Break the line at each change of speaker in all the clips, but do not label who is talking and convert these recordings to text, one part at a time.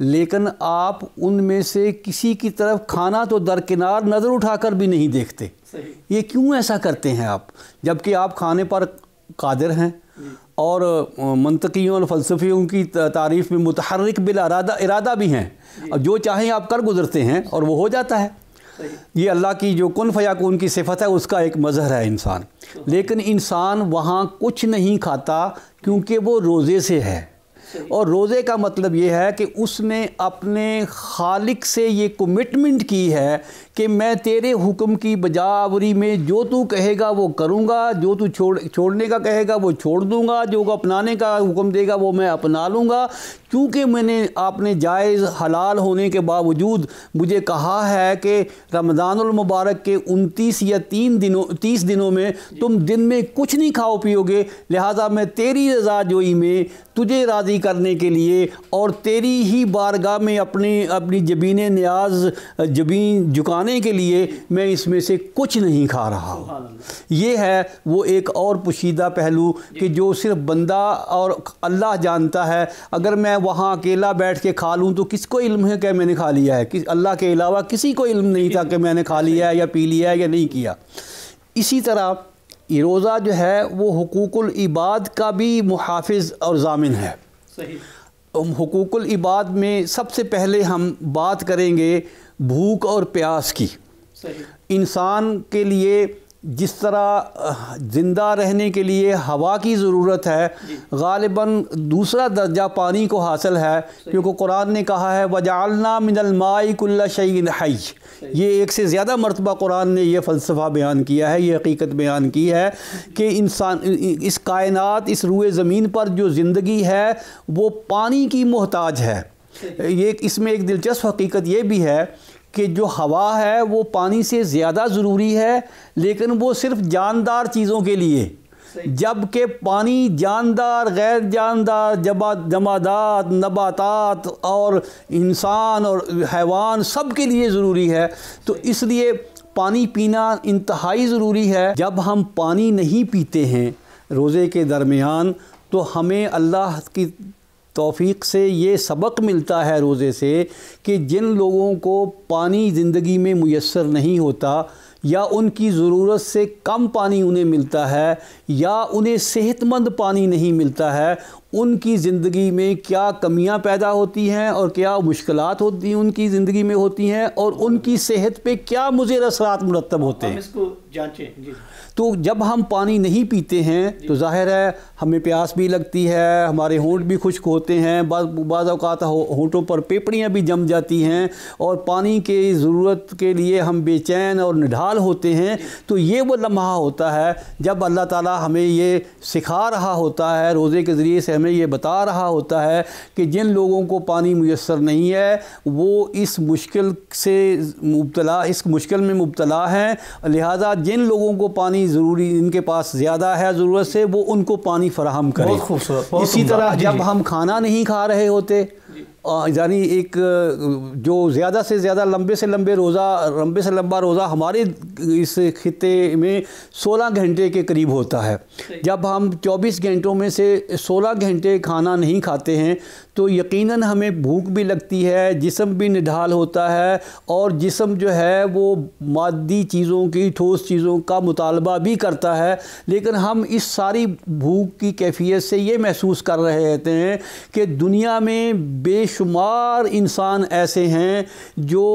لیکن آپ ان میں سے کسی کی طرف کھانا تو درکنار نظر اٹھا کر بھی نہیں دیکھتے. یہ کیوں ایسا کرتے ہیں آپ، جبکہ آپ کھانے پر قادر ہیں اور منطقیوں اور فلسفیوں کی تعریف میں متحرک ارادہ بھی ہیں، اور جو چاہیں آپ کر گزرتے ہیں اور وہ ہو جاتا ہے. یہ اللہ کی جو کن فیکون کی صفت ہے اس کا ایک مظہر ہے انسان. لیکن انسان وہاں کچھ نہیں کھاتا کیونکہ وہ روزے سے ہے، اور روزے کا مطلب یہ ہے کہ اس نے اپنے خالق سے یہ کمٹمنٹ کی ہے کہ میں تیرے حکم کی بجاوری میں جو تو کہے گا وہ کروں گا، جو تو چھوڑنے کا کہے گا وہ چھوڑ دوں گا، جو اپنانے کا حکم دے گا وہ میں اپنا لوں گا. کیونکہ میں نے آپ نے جائز حلال ہونے کے باوجود مجھے کہا ہے کہ رمضان المبارک کے 29 یا 30 دنوں میں تم دن میں کچھ نہیں کھاؤ پیو گے، لہٰذا میں تیری رضا جوئی میں تجھے راضی کرنے کے لیے اور تیری ہی بارگاہ میں اپنی جبین نیاز جبین جھکانے کے لیے میں اس میں سے کچھ نہیں کھا رہا ہوں. یہ ہے وہ ایک اور پوشیدہ پہلو کہ جو صرف بندہ اور اللہ جانتا ہے. اگر میں وہاں اکیلا بیٹھ کے کھا لوں تو کس کو علم ہے کہ میں نے کھا لیا ہے؟ اللہ کے علاوہ کسی کو علم نہیں تھا کہ میں نے کھا لیا ہے یا پی لیا ہے یا نہیں کیا. اسی طرح یہ روزہ جو ہے وہ حقوق العباد کا بھی محافظ اور ضامن ہے. حقوق العباد میں سب سے پہلے ہم بات کریں گے بھوک اور پیاس کی. انسان کے لیے جس طرح زندہ رہنے کے لیے ہوا کی ضرورت ہے، غالباً دوسرا درجہ پانی کو حاصل ہے، کیونکہ قرآن نے کہا ہے وَجَعَلْنَا مِنَ الْمَاءِ كُلَّ شَيْءٍ حَيٍّ. یہ ایک سے زیادہ مرتبہ قرآن نے یہ فلسفہ بیان کیا ہے، یہ حقیقت بیان کی ہے کہ انسان اس کائنات، اس روئے زمین پر جو زندگی ہے وہ پانی کی محتاج ہے. اس میں ایک دلچسپ حقیقت یہ بھی ہے کہ جو ہوا ہے وہ پانی سے زیادہ ضروری ہے، لیکن وہ صرف جاندار چیزوں کے لیے، جبکہ پانی جاندار، غیر جاندار، جمادات، نباتات اور انسان اور حیوان سب کے لیے ضروری ہے. تو اس لیے پانی پینا انتہائی ضروری ہے. جب ہم پانی نہیں پیتے ہیں روزے کے درمیان تو ہمیں اللہ کی توفیق سے یہ سبق ملتا ہے روزے سے کہ جن لوگوں کو پانی زندگی میں میسر نہیں ہوتا، یا ان کی ضرورت سے کم پانی انہیں ملتا ہے، یا انہیں صحت مند پانی نہیں ملتا ہے، ان کی زندگی میں کیا کمیاں پیدا ہوتی ہیں اور کیا مشکلات ہوتی ہیں ان کی زندگی میں ہوتی ہیں، اور ان کی صحت پہ کیا مضر اثرات مرتب ہوتے ہیں.
ہم اس کو جانچیں.
تو جب ہم پانی نہیں پیتے ہیں تو ظاہر ہے ہمیں پیاس بھی لگتی ہے، ہمارے ہونٹ بھی خشک ہوتے ہیں، بعض اوقات ہونٹوں پر پیپڑیاں بھی جم جاتی ہیں، اور پانی کی ضرورت کے لیے ہم بے چین اور نڈھال ہوتے ہیں. تو یہ وہ لمحہ ہوتا ہے جب اللہ تعالیٰ ہمیں یہ سکھا رہا ہوتا ہے، روزے کے ذریعے سے ہمیں یہ بتا رہا ہوتا ہے کہ جن لوگوں کو پانی میسر نہیں ہے وہ اس مشکل میں مبتلا ہیں، لہٰذا جن لوگوں کو پانی ضروری، ان کے پاس زیادہ ہے ضرورت سے، وہ ان کو پانی فراہم کرے.
بہت خوبصورت.
اسی طرح جب ہم کھانا نہیں کھا رہے ہوتے، یعنی ایک جو زیادہ سے زیادہ لمبے سے لمبا روزہ ہمارے اس خطے میں 16 گھنٹے کے قریب ہوتا ہے. جب ہم 24 گھنٹوں میں سے 16 گھنٹے کھانا نہیں کھاتے ہیں تو یقیناً ہمیں بھوک بھی لگتی ہے، جسم بھی نڈھال ہوتا ہے، اور جسم جو ہے وہ مادی چیزوں کی، ٹھوس چیزوں کا مطالبہ بھی کرتا ہے. لیکن ہم اس ساری بھوک کی کیفیت سے یہ محسوس کر رہے ہوتے ہیں کہ دنیا میں بے شمار انسان ایسے ہیں جو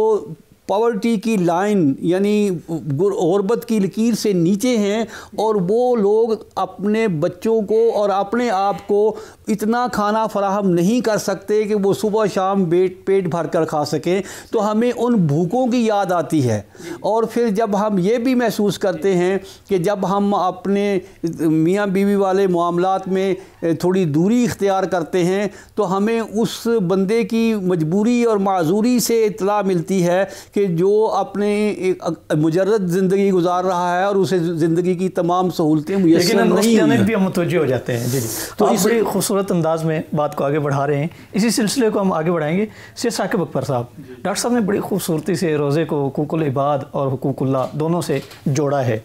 پاورٹی کی لائن یعنی غربت کی لکیر سے نیچے ہیں، اور وہ لوگ اپنے بچوں کو اور اپنے آپ کو اتنا کھانا فراہم نہیں کر سکتے کہ وہ صبح شام پیٹ بھر کر کھا سکیں. تو ہمیں ان بھوکوں کی یاد آتی ہے. اور پھر جب ہم یہ بھی محسوس کرتے ہیں کہ جب ہم اپنے میاں بیوی والے معاملات میں تھوڑی دوری اختیار کرتے ہیں تو ہمیں اس بندے کی مجبوری اور معذوری سے اطلاع ملتی ہے کہ جو اپنے مجرد زندگی گزار رہا ہے اور اسے زندگی کی تمام سہولتیں میسر نہیں ہیں.
بھی ہم متوجہ ہو جاتے ہیں. جی تو اس بڑی خوبصورت انداز میں بات کو آگے بڑھا رہے ہیں. اسی سلسلے کو ہم آگے بڑھائیں گے. سید ثاقب اکبر صاحب، ڈاکٹر صاحب نے بڑی خوبصورتی سے روزے کو حقوق العباد اور حقوق اللہ دونوں سے جوڑا ہے.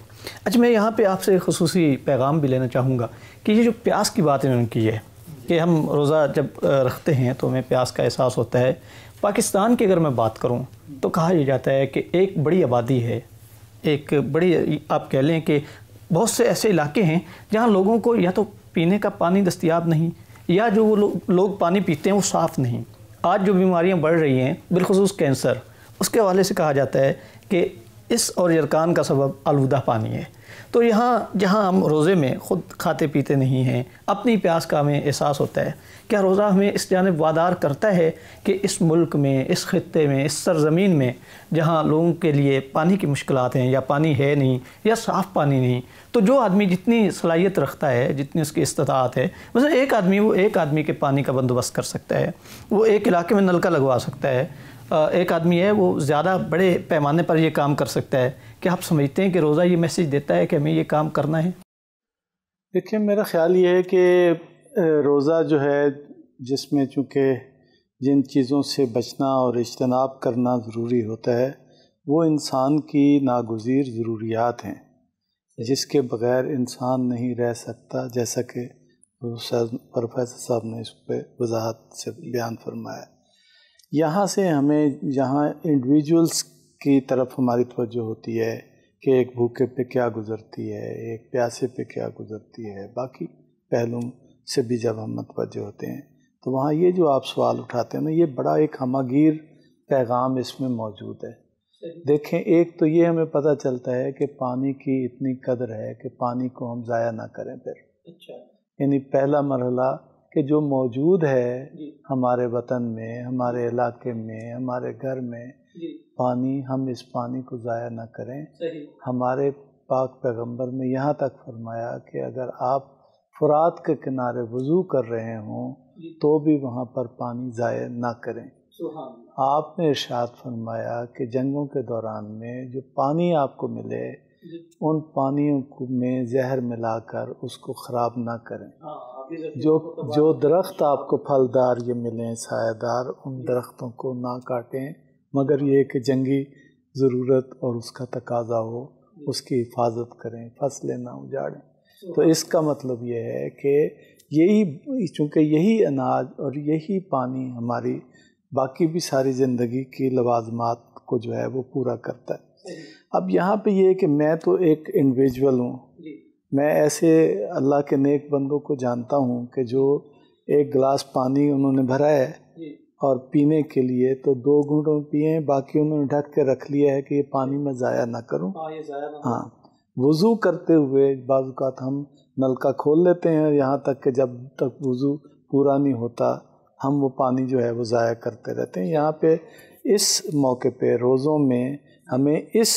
اچھا، میں یہاں پہ آپ سے خصوصی پیغام بھی لینا چاہوں گا کہ یہ جو پیاس کی بات انہوں نے کی ہے، کہ ہم روزہ جب رکھتے ہیں تو ہمیں پیاس کا احساس ہوتا ہے. پاکستان کی اگر میں بات کروں تو کہا یہ جاتا ہے کہ ایک بڑی آبادی ہے, ایک بڑی آپ کہہ لیں کہ بہت سے ایسے علاقے ہیں جہاں لوگوں کو یا تو پینے کا پانی دستیاب نہیں, یا جو وہ لوگ پانی پیتے ہیں وہ صاف نہیں. آج جو بیماریاں بڑھ رہی ہیں بالخصوص کینسر, اس کے حوالے سے کہا جاتا ہے کہ اس اور یرکان کا سبب آلودہ پانی ہے. تو یہاں جہاں ہم روزے میں خود کھاتے پیتے نہیں ہیں, اپنی پیاس کا ہمیں احساس ہوتا ہے, کیا روزہ ہمیں اس جانب وادار کرتا ہے کہ اس ملک میں, اس خطے میں, اس سرزمین میں جہاں لوگوں کے لیے پانی کی مشکلات ہیں, یا پانی ہے نہیں, یا صاف پانی نہیں, تو جو آدمی جتنی صلاحیت رکھتا ہے, جتنی اس کی استطاعت ہے, مثلا ایک آدمی کے پانی کا بندوبست کر سکتا ہے, وہ ایک علاقے میں نلکا لگوا سکتا ہے, ایک آدمی ہے وہ زیادہ بڑے پیمانے پر یہ کام کر سکتا ہے. کیا آپ سمجھتے ہیں کہ روزہ یہ میسیج دیتا ہے کہ ہمیں یہ کام کرنا ہے؟
دیکھیں, میرا خیال یہ ہے کہ روزہ جو ہے, جس میں چونکہ جن چیزوں سے بچنا اور اجتناب کرنا ضروری ہوتا ہے, وہ انسان کی ناگزیر ضروریات ہیں جس کے بغیر انسان نہیں رہ سکتا, جیسا کہ پروفیسر صاحب نے اس پہ وضاحت سے بیان فرمایا. یہاں سے ہمیں جہاں انڈیویجولز کی طرف ہماری توجہ ہوتی ہے کہ ایک بھوکے پہ کیا گزرتی ہے, ایک پیاسے پہ کیا گزرتی ہے, باقی پہلوؤں سے بھی جب ہم متوجہ ہوتے ہیں تو وہاں یہ جو آپ سوال اٹھاتے ہیں نا, یہ بڑا ایک ہمہ گیر پیغام اس میں موجود ہے. دیکھیں, ایک تو یہ ہمیں پتہ چلتا ہے کہ پانی کی اتنی قدر ہے کہ پانی کو ہم ضائع نہ کریں. پھر یعنی پہلا مرحلہ کہ جو موجود ہے ہمارے وطن میں, ہمارے علاقے میں, ہمارے گھر میں, پانی, ہم اس پانی کو ضائع نہ کریں. ہمارے پاک پیغمبر نے یہاں تک فرمایا کہ اگر آپ فرات کے کنارے وضو کر رہے ہوں تو بھی وہاں پر پانی ضائع نہ کریں. آپ نے ارشاد فرمایا کہ جنگوں کے دوران میں جو پانی آپ کو ملے, ان پانیوں میں زہر ملا کر اس کو خراب نہ کریں. جو درخت آپ کو پھلدار یہ ملیں, سایہ دار, ان درختوں کو نہ کاٹیں, مگر یہ کہ جنگی ضرورت اور اس کا تقاضا ہو اس کی حفاظت کریں, فصلیں نہ اجاڑیں. تو اس کا مطلب یہ ہے کہ یہی, چونکہ یہی اناج اور یہی پانی ہماری باقی بھی ساری زندگی کی لوازمات کو جو ہے وہ پورا کرتا ہے. اب یہاں پہ یہ ہے کہ میں تو ایک انڈیویجول ہوں, میں ایسے اللہ کے نیک بندوں کو جانتا ہوں کہ جو ایک گلاس پانی انہوں نے بھرا ہے اور پینے کے لیے تو 2 گھونٹوں پیے, باقی انہوں نے ڈھک کے رکھ لیا ہے کہ یہ پانی میں ضائع نہ کروں. ہاں, وضو کرتے ہوئے بعض اوقات ہم نلکا کھول لیتے ہیں, یہاں تک کہ جب تک وضو پورا نہیں ہوتا ہم وہ پانی جو ہے وہ ضائع کرتے رہتے ہیں. یہاں پہ اس موقع پہ روزوں میں ہمیں اس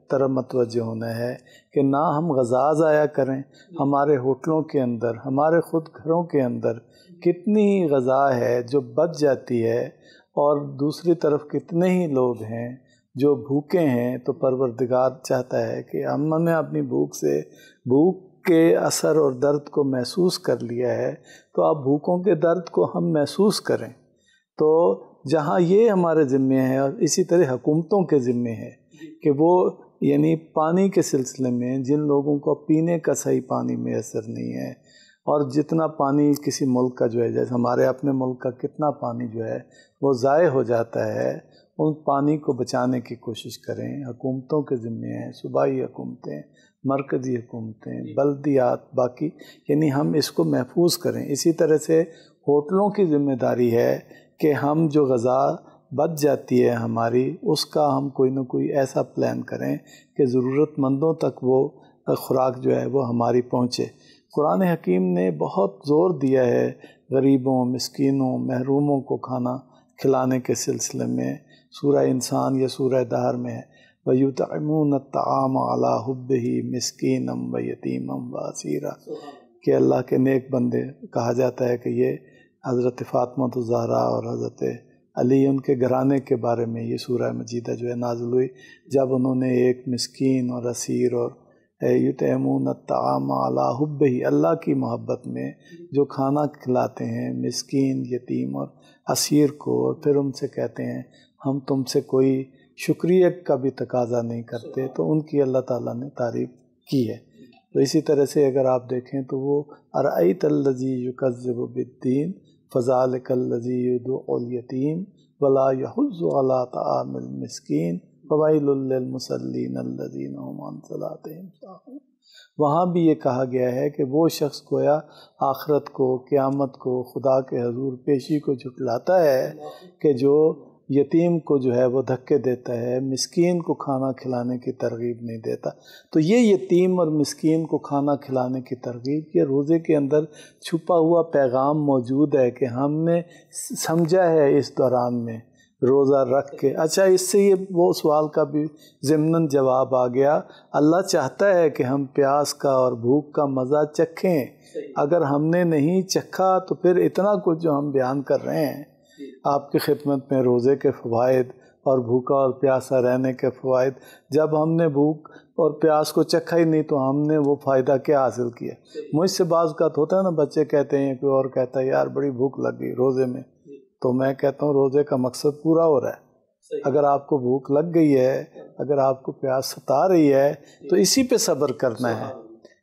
طرح متوجہ ہونا ہے کہ نہ ہم غذا ضائع کریں. ہمارے ہوٹلوں کے اندر, ہمارے خود گھروں کے اندر کتنی غذا ہے جو بچ جاتی ہے, اور دوسری طرف کتنے ہی لوگ ہیں جو بھوکے ہیں. تو پروردگار چاہتا ہے کہ ہم نے اپنی بھوک کے اثر اور درد کو محسوس کر لیا ہے, تو آپ بھوکوں کے درد کو ہم محسوس کریں. تو جہاں یہ ہمارے ذمے ہے, اور اسی طرح حکومتوں کے ذمے ہے کہ وہ یعنی پانی کے سلسلے میں جن لوگوں کو پینے کا صحیح پانی میسر نہیں ہے, اور جتنا پانی کسی ملک کا جو ہے, جیسے ہمارے اپنے ملک کا کتنا پانی جو ہے وہ ضائع ہو جاتا ہے, ان پانی کو بچانے کی کوشش کریں. حکومتوں کے ذمے ہیں, صوبائی حکومتیں, مرکزی حکومتیں, بلدیات, باقی یعنی ہم اس کو محفوظ کریں. اسی طرح سے ہوٹلوں کی ذمہ داری ہے کہ ہم جو غذا بچ جاتی ہے ہماری, اس کا ہم کوئی نہ کوئی ایسا پلان کریں کہ ضرورت مندوں تک وہ خوراک جو ہے وہ ہماری پہنچے. قرآن حکیم نے بہت زور دیا ہے غریبوں, مسکینوں, محروموں کو کھانا کھلانے کے سلسلے میں. سورہ انسان یا سورہ دہر میں ہے وَيُطْعِمُونَ الطَّعَامَ عَلَىٰ حُبِّهِ مِسْكِينًا وَيَتِيمًا وَأَسِيرًا. کہ اللہ کے نیک بندے کہا جاتا ہے کہ یہ حضرت فاطمہ الزہرا اور حضرت علی ان کے گھرانے کے بارے میں یہ سورہ مجیدہ جو ہے نازل ہوئی, جب انہوں نے ایک مسکین اور اسیر اور یطعمون الطعام علی حبہ, اللہ کی محبت میں جو کھانا کھلاتے ہیں مسکین, یتیم اور اسیر کو, اور پھر ان سے کہتے ہیں ہم تم سے کوئی شکریہ کا بھی تقاضا نہیں کرتے, تو ان کی اللہ تعالیٰ نے تعریف کی ہے. تو اسی طرح سے اگر آپ دیکھیں تو وہ ارأیت الذی یکذب بالدین فذلک الذی یدعو الیتیم ولا یحض علی طعام المسکین فویل للمصلین الذین هم عن صلاتهم ساہون۔ وہاں بھی یہ کہا گیا ہے کہ وہ شخص گویا آخرت کو، قیامت کو، خدا کے حضور پیشی کو جھٹلاتا ہے کہ جو یتیم کو جو ہے وہ دھکے دیتا ہے، مسکین کو کھانا کھلانے کی ترغیب نہیں دیتا۔ تو یہ یتیم اور مسکین کو کھانا کھلانے کی ترغیب، یہ روزے کے اندر چھپا ہوا پیغام موجود ہے کہ ہم نے سمجھا ہے اس دوران میں روزہ رکھ کے۔ اچھا، اس سے یہ وہ سوال کا بھی ضمناً جواب آ گیا، اللہ چاہتا ہے کہ ہم پیاس کا اور بھوک کا مزہ چکھیں، اگر ہم نے نہیں چکھا تو پھر اتنا کچھ جو ہم بیان کر رہے ہیں آپ کی خدمت میں، روزے کے فوائد اور بھوکا اور پیاسا رہنے کے فوائد، جب ہم نے بھوک اور پیاس کو چکھا ہی نہیں تو ہم نے وہ فائدہ کیا حاصل کیا؟ مجھ سے بعض اوقات ہوتا ہے نا، بچے کہتے ہیں، کوئی اور کہتا ہے یار بڑی بھوک لگ گئی روزے میں، تو میں کہتا ہوں روزے کا مقصد پورا ہو رہا ہے۔ اگر آپ کو بھوک لگ گئی ہے، اگر آپ کو پیاس ستا رہی ہے تو اسی پہ صبر کرنا ہے۔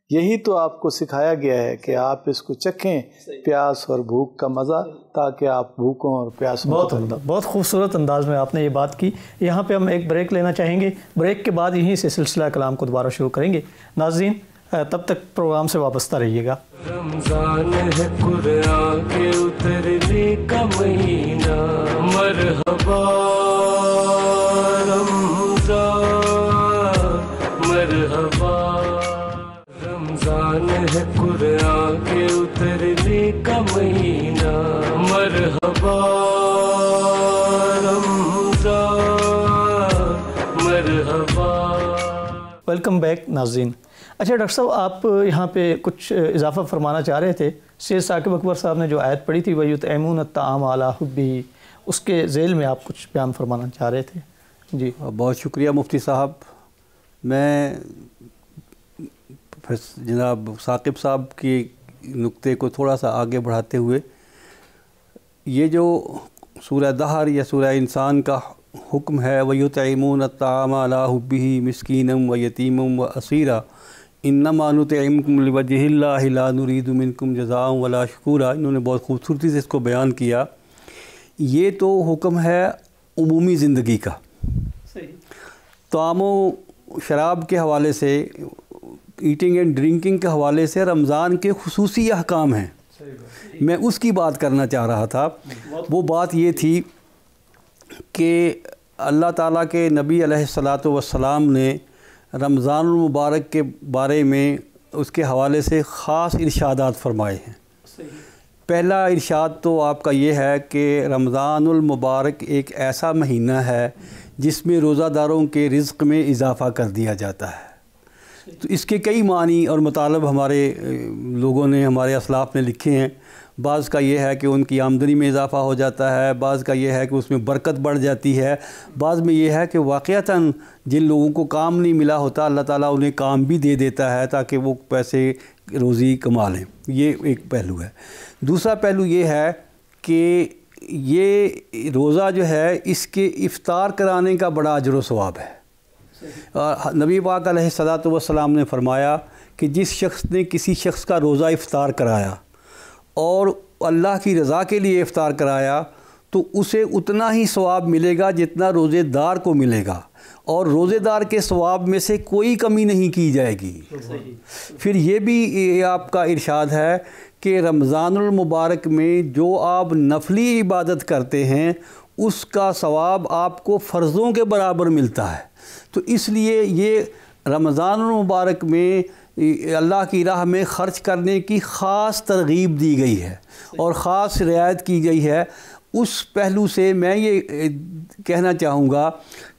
یہی تو آپ کو سکھایا گیا ہے کہ آپ اس کو چکھیں، پیاس اور بھوک کا مزہ، تاکہ آپ بھوکوں اور پیاسوں
بہت عمدہ، بہت خوبصورت انداز میں آپ نے یہ بات کی۔ یہاں پہ ہم ایک بریک لینا چاہیں گے، بریک کے بعد یہیں سے سلسلہ کلام کو دوبارہ شروع کریں گے۔ ناظرین تب تک پروگرام سے وابستہ رہیے گا۔
رمضان ہے قرآن کے اترنے کا مہینہ، مرحبا رمضان مرحبا۔ رمضان ہے قرآن کے اترنے کا مہینہ، مرحبا رمضان مرحبا۔
ویلکم بیک ناظرین۔ اچھا ڈاکٹر صاحب، آپ یہاں پہ کچھ اضافہ فرمانا چاہ رہے تھے۔ سید ثاقب اکبر صاحب نے جو آیت پڑھی تھی وَيُطْعِمُونَ الطَّعَامَ عَلَىٰ حُبِّهِ، اس کے ذیل میں آپ کچھ بیان فرمانا چاہ رہے تھے۔ جی
بہت شکریہ مفتی صاحب۔ میں جناب ثاقب صاحب کے نقطے کو تھوڑا سا آگے بڑھاتے ہوئے، یہ جو سورہ دہر یا سورہ انسان کا حکم ہے وَيُطْعِمُونَ الطَّعَامَ عَلَىٰ حُبِّهِ مِسْكِينًا وَيَتِيمًا وَأَسِيرًا انما نطعمکم لوجہ اللہ لا نرید منکم جزاء ولا شکورا، انہوں نے بہت خوبصورتی سے اس کو بیان کیا۔ یہ تو حکم ہے عمومی زندگی کا، طعام و شراب کے حوالے سے، ایٹنگ اینڈ ڈرنکنگ کے حوالے سے رمضان کے خصوصی احکام ہیں۔ میں اس کی بات کرنا چاہ رہا تھا۔ وہ بات یہ تھی کہ اللہ تعالیٰ کے نبی علیہ الصلاۃ والسلام نے رمضان المبارک کے بارے میں اس کے حوالے سے خاص ارشادات فرمائے ہیں۔ پہلا ارشاد تو آپ کا یہ ہے کہ رمضان المبارک ایک ایسا مہینہ ہے جس میں روزہ داروں کے رزق میں اضافہ کر دیا جاتا ہے۔ تو اس کے کئی معنی اور مطالب ہمارے لوگوں نے، ہمارے اسلاف نے لکھے ہیں۔ بعض کا یہ ہے کہ ان کی آمدنی میں اضافہ ہو جاتا ہے، بعض کا یہ ہے کہ اس میں برکت بڑھ جاتی ہے، بعض میں یہ ہے کہ واقعتاً جن لوگوں کو کام نہیں ملا ہوتا اللہ تعالیٰ انہیں کام بھی دے دیتا ہے تاکہ وہ پیسے روزی کما لیں۔ یہ ایک پہلو ہے۔ دوسرا پہلو یہ ہے کہ یہ روزہ جو ہے اس کے افطار کرانے کا بڑا اجر و ثواب ہے۔ نبی پاک علیہ الصلاۃ والسلام نے فرمایا کہ جس شخص نے کسی شخص کا روزہ افطار کرایا اور اللہ کی رضا کے لیے افطار کرایا تو اسے اتنا ہی ثواب ملے گا جتنا روزے دار کو ملے گا، اور روزے دار کے ثواب میں سے کوئی کمی نہیں کی جائے گی۔ پھر یہ بھی آپ کا ارشاد ہے کہ رمضان المبارک میں جو آپ نفلی عبادت کرتے ہیں اس کا ثواب آپ کو فرضوں کے برابر ملتا ہے۔ تو اس لیے یہ رمضان المبارک میں اللہ کی راہ میں خرچ کرنے کی خاص ترغیب دی گئی ہے اور خاص رعایت کی گئی ہے۔ اس پہلو سے میں یہ کہنا چاہوں گا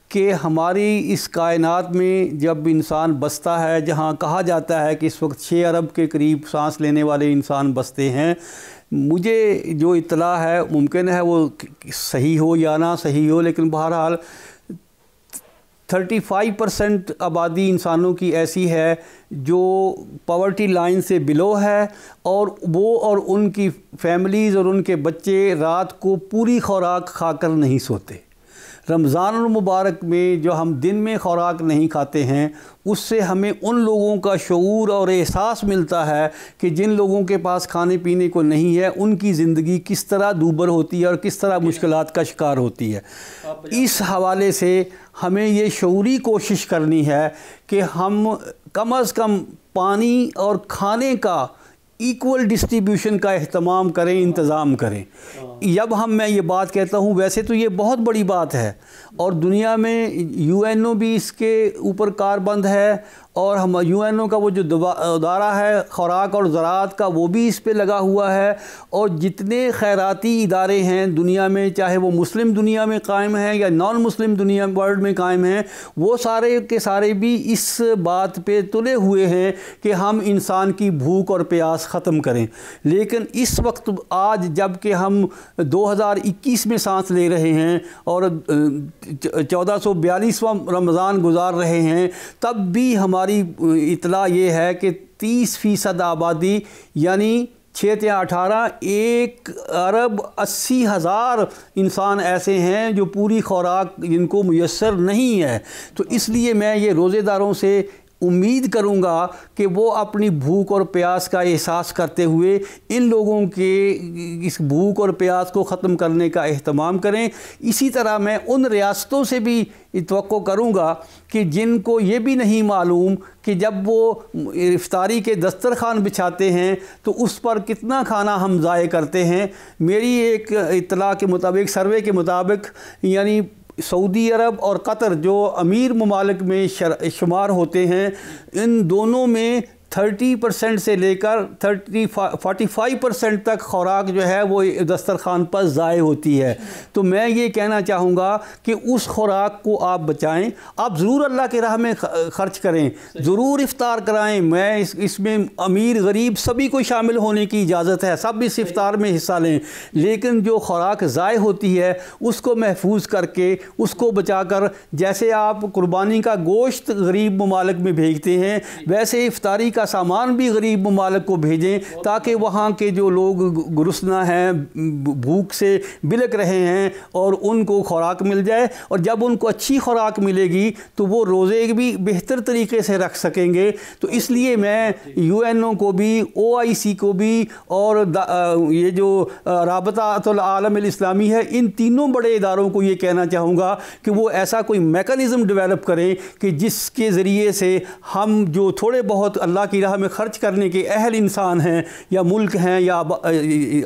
کہ ہماری اس کائنات میں جب انسان بستا ہے، جہاں کہا جاتا ہے کہ اس وقت 6 ارب کے قریب سانس لینے والے انسان بستے ہیں، مجھے جو اطلاع ہے ممکن ہے وہ صحیح ہو یا نہ صحیح ہو، لیکن بہرحال 35% آبادی انسانوں کی ایسی ہے جو پاورٹی لائن سے بلو ہے، اور وہ اور ان کی فیملیز اور ان کے بچے رات کو پوری خوراک کھا کر نہیں سوتے۔ رمضان المبارک میں جو ہم دن میں خوراک نہیں کھاتے ہیں اس سے ہمیں ان لوگوں کا شعور اور احساس ملتا ہے کہ جن لوگوں کے پاس کھانے پینے کو نہیں ہے ان کی زندگی کس طرح دوبر ہوتی ہے اور کس طرح مشکلات کا شکار ہوتی ہے۔ اس حوالے سے ہمیں یہ شعوری کوشش کرنی ہے کہ ہم کم از کم پانی اور کھانے کا ایکول ڈسٹریبیوشن کا اہتمام کریں، انتظام کریں۔ جب میں یہ بات کہتا ہوں ویسے تو یہ بہت بڑی بات ہے اور دنیا میں UN بھی اس کے اوپر کاربند ہے اور ہم UN کا وہ جو ادارہ ہے خوراک اور زراعت کا وہ بھی اس پہ لگا ہوا ہے، اور جتنے خیراتی ادارے ہیں دنیا میں چاہے وہ مسلم دنیا میں قائم ہیں یا نان مسلم دنیا ورلڈ میں قائم ہیں، وہ سارے کے سارے بھی اس بات پہ تلے ہوئے ہیں کہ ہم انسان کی بھوک اور پیاس ختم کریں۔ لیکن اس وقت آج جب کہ ہم 2021 میں سانس لے رہے ہیں اور 1442واں رمضان گزار رہے ہیں، تب بھی ہماری اطلاع یہ ہے کہ 30% آبادی یعنی 6 یا 18 1,80,000 انسان ایسے ہیں جو پوری خوراک جن کو میسر نہیں ہے۔ تو اس لیے میں یہ روزے داروں سے امید کروں گا کہ وہ اپنی بھوک اور پیاس کا احساس کرتے ہوئے ان لوگوں کے اس بھوک اور پیاس کو ختم کرنے کا اہتمام کریں۔ اسی طرح میں ان ریاستوں سے بھی توقع کروں گا کہ جن کو یہ بھی نہیں معلوم کہ جب وہ افطاری کے دسترخوان بچھاتے ہیں تو اس پر کتنا کھانا ہم ضائع کرتے ہیں۔ میری ایک اطلاع کے مطابق، سروے کے مطابق، یعنی سعودی عرب اور قطر جو امیر ممالک میں شمار ہوتے ہیں، ان دونوں میں 30% سے لے کر 45% تک خوراک جو ہے وہ دسترخوان پر ضائع ہوتی ہے۔ تو میں یہ کہنا چاہوں گا کہ اس خوراک کو آپ بچائیں، آپ ضرور اللہ کی راہ میں خرچ کریں، ضرور افطار کرائیں۔ میں اس میں امیر غریب سبھی کو شامل ہونے کی اجازت ہے، سب اس افطار میں حصہ لیں، لیکن جو خوراک ضائع ہوتی ہے اس کو محفوظ کر کے، اس کو بچا کر، جیسے آپ قربانی کا گوشت غریب ممالک میں بھیجتے ہیں ویسے افطاری کا سامان بھی غریب ممالک کو بھیجیں، تاکہ وہاں کے جو لوگ گرسنہ ہیں، بھوک سے بلک رہے ہیں، اور ان کو خوراک مل جائے، اور جب ان کو اچھی خوراک ملے گی تو وہ روزے بھی بہتر طریقے سے رکھ سکیں گے۔ تو اس لیے میں UN کو بھی، OIC کو بھی، اور یہ جو رابطہ العالم الاسلامی ہے، ان تینوں بڑے اداروں کو یہ کہنا چاہوں گا کہ وہ ایسا کوئی میکانزم ڈیولپ کریں کہ جس کے ذریعے سے ہم جو تھوڑے بہت اللہ کی راہ میں خرچ کرنے کے اہل انسان ہیں، یا ملک ہیں، یا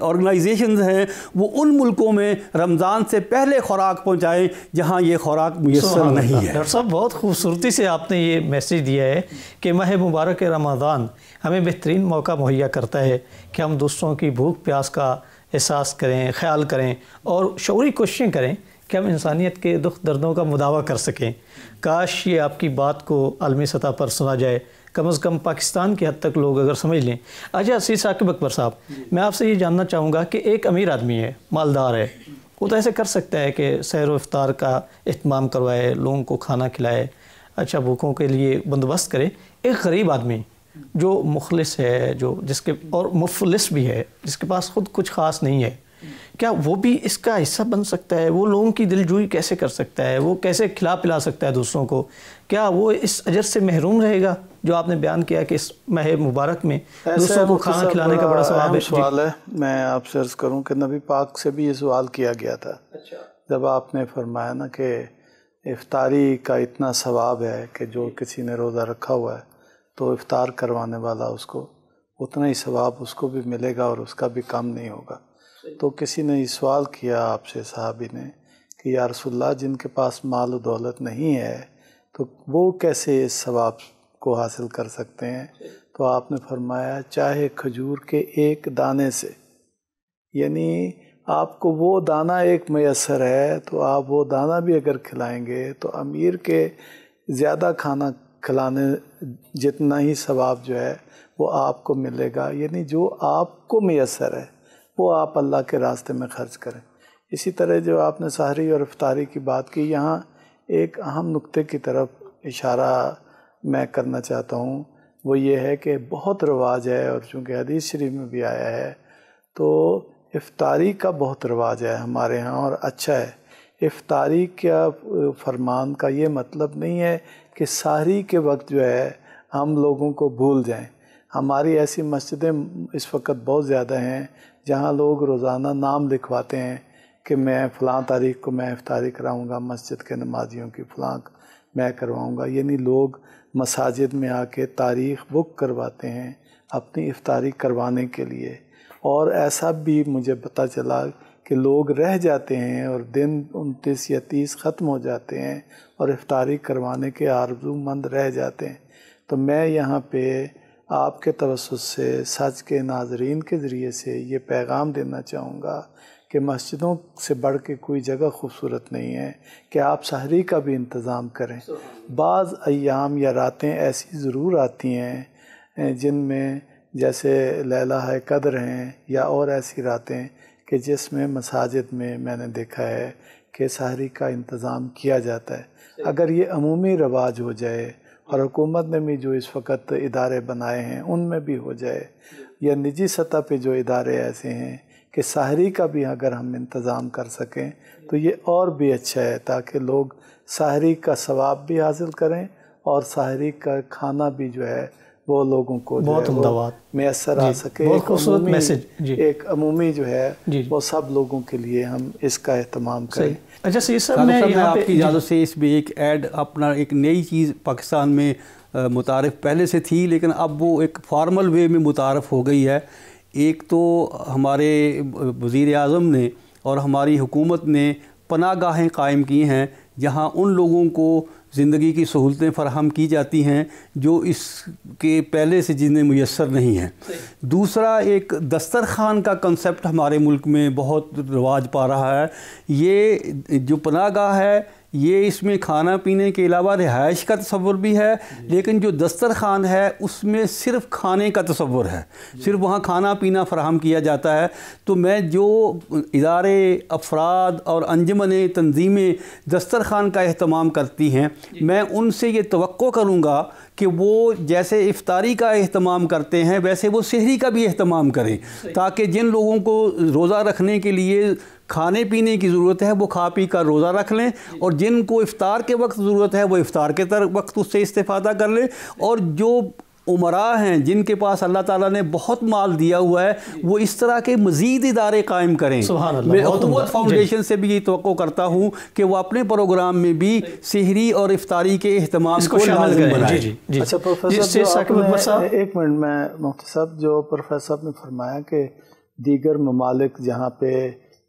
آرگنائزیشنز ہیں، وہ ان ملکوں میں رمضان سے پہلے خوراک پہنچائیں جہاں یہ خوراک میسر نہیں ہے۔
ڈاکٹر صاحب بہت خوبصورتی سے آپ نے یہ میسیج دیا ہے کہ ماہ مبارک رمضان ہمیں بہترین موقع مہیا کرتا ہے کہ ہم دوسروں کی بھوک پیاس کا احساس کریں، خیال کریں، اور شعوری کوششیں کریں کہ ہم انسانیت کے دکھ دردوں کا مداوع کر سکیں۔ کاش یہ آپ کی بات کو عالمی سطح پر سنا جائے، کم از کم پاکستان کی حد تک لوگ اگر سمجھ لیں۔ اچھا سید ثاقب اکبر صاحب، میں آپ سے یہ جاننا چاہوں گا کہ ایک امیر آدمی ہے، مالدار ہے، وہ تو ایسے کر سکتا ہے کہ سحر و افطار کا اہتمام کروائے، لوگوں کو کھانا کھلائے، اچھا بھوکوں کے لیے بندوبست کرے۔ ایک غریب آدمی جو مخلص ہے، جو جس کے اور مفلس بھی ہے، جس کے پاس خود کچھ خاص نہیں ہے، کیا وہ بھی اس کا حصہ بن سکتا ہے؟ وہ لوگوں کی دلجوئی کیسے کر سکتا ہے؟ وہ کیسے کھلا پلا سکتا ہے دوسروں کو؟ کیا وہ اس اجر سے محروم رہے گا جو آپ نے بیان کیا کہ اس ماہ مبارک میں دوسروں کو کھانا کھلانے کا بڑا ثواب ہے؟
سوال ہے، میں آپ سے عرض کروں کہ نبی پاک سے بھی یہ سوال کیا گیا تھا جب آپ نے فرمایا نا کہ افطاری کا اتنا ثواب ہے کہ جو کسی نے روزہ رکھا ہوا ہے تو افطار کروانے والا اس کو اتنا ہی ثواب اس کو بھی ملے گا اور اس کا بھی کم نہیں ہوگا۔ تو کسی نے یہ سوال کیا آپ سے، صحابی نے، کہ یا رسول اللہ جن کے پاس مال و دولت نہیں ہے تو وہ کیسے اس ثواب کو حاصل کر سکتے ہیں؟ تو آپ نے فرمایا چاہے کھجور کے ایک دانے سے، یعنی آپ کو وہ دانہ ایک میسر ہے تو آپ وہ دانہ بھی اگر کھلائیں گے تو امیر کے زیادہ کھانا کھلانے جتنا ہی ثواب جو ہے وہ آپ کو ملے گا، یعنی جو آپ کو میسر ہے وہ آپ اللہ کے راستے میں خرچ کریں۔ اسی طرح جو آپ نے سحری اور افطاری کی بات کی، یہاں ایک اہم نقطے کی طرف اشارہ میں کرنا چاہتا ہوں، وہ یہ ہے کہ بہت رواج ہے، اور چونکہ حدیث شریف میں بھی آیا ہے تو افطاری کا بہت رواج ہے ہمارے ہاں، اور اچھا ہے، افطاری کا فرمان کا یہ مطلب نہیں ہے کہ سحری کے وقت جو ہے ہم لوگوں کو بھول جائیں۔ ہماری ایسی مسجدیں اس وقت بہت زیادہ ہیں جہاں لوگ روزانہ نام لکھواتے ہیں کہ میں فلاں تاریخ کو میں افطاری کراؤں گا، مسجد کے نمازیوں کی فلاں میں کرواؤں گا، یعنی لوگ مساجد میں آ کے تاریخ بک کرواتے ہیں اپنی افطاری کروانے کے لیے۔ اور ایسا بھی مجھے پتہ چلا کہ لوگ رہ جاتے ہیں اور دن 29 یا 30 ختم ہو جاتے ہیں اور افطاری کروانے کے آرزو مند رہ جاتے ہیں۔ تو میں یہاں پہ آپ کے توسط سے سچ کے ناظرین کے ذریعے سے یہ پیغام دینا چاہوں گا کہ مسجدوں سے بڑھ کے کوئی جگہ خوبصورت نہیں ہے کہ آپ سحری کا بھی انتظام کریں۔ بعض ایام یا راتیں ایسی ضرور آتی ہیں جن میں جیسے لیلہ قدر ہیں یا اور ایسی راتیں کہ جس میں مساجد میں نے دیکھا ہے کہ سحری کا انتظام کیا جاتا ہے۔ اگر یہ عمومی رواج ہو جائے اور حکومت نے بھی جو اس وقت ادارے بنائے ہیں ان میں بھی ہو جائے، یا نجی سطح پہ جو ادارے ایسے ہیں کہ سحری کا بھی اگر ہم انتظام کر سکیں تو یہ اور بھی اچھا ہے، تاکہ لوگ سحری کا ثواب بھی حاصل کریں اور سحری کا کھانا بھی جو ہے وہ لوگوں کو
بہت عمدہ
میسر آ سکے۔
بہت خوبصورت میسج،
ایک عمومی جو ہے وہ سب لوگوں کے لیے ہم اس کا اہتمام کریں۔
اچھا سید صاحب، میں
آپ کی اجازت سے اس میں ایک اپنا ایک نئی چیز پاکستان میں متعارف پہلے سے تھی لیکن اب وہ ایک فارمل وے میں متعارف ہو گئی ہے۔ ایک تو ہمارے وزیر اعظم نے اور ہماری حکومت نے پناہ گاہیں قائم کی ہیں جہاں ان لوگوں کو زندگی کی سہولتیں فراہم کی جاتی ہیں جو اس کے پہلے سے جنہیں میسر نہیں ہیں۔ دوسرا، ایک دسترخوان کا کنسیپٹ ہمارے ملک میں بہت رواج پا رہا ہے۔ یہ جو پناہ گاہ ہے یہ اس میں کھانا پینے کے علاوہ رہائش کا تصور بھی ہے، لیکن جو دسترخوان ہے اس میں صرف کھانے کا تصور ہے، صرف وہاں کھانا پینا فراہم کیا جاتا ہے۔ تو میں جو ادارے، افراد اور انجمنیں، تنظیمیں دسترخوان کا اہتمام کرتی ہیں، میں ان سے یہ توقع کروں گا کہ وہ جیسے افطاری کا اہتمام کرتے ہیں ویسے وہ سحری کا بھی اہتمام کریں، تاکہ جن لوگوں کو روزہ رکھنے کے لیے کھانے پینے کی ضرورت ہے وہ کھا پی کر روزہ رکھ لیں، اور جن کو افطار کے وقت ضرورت ہے وہ افطار کے وقت اس سے استفادہ کر لیں۔ اور جو عمراء ہیں جن کے پاس اللہ تعالیٰ نے بہت مال دیا ہوا ہے وہ اس طرح کے مزید ادارے قائم کریں۔ میں اخوت فاؤنڈیشن سے بھی یہ توقع کرتا ہوں کہ وہ اپنے پروگرام میں بھی سحری اور افطاری کے اہتمام کو لازم بنائیں۔
اچھا پروفیسر صاحب، ایک منٹ میں مفتی صاحب، جو پروفیسر صاحب نے فرمایا کہ دیگر ممالک جہاں پہ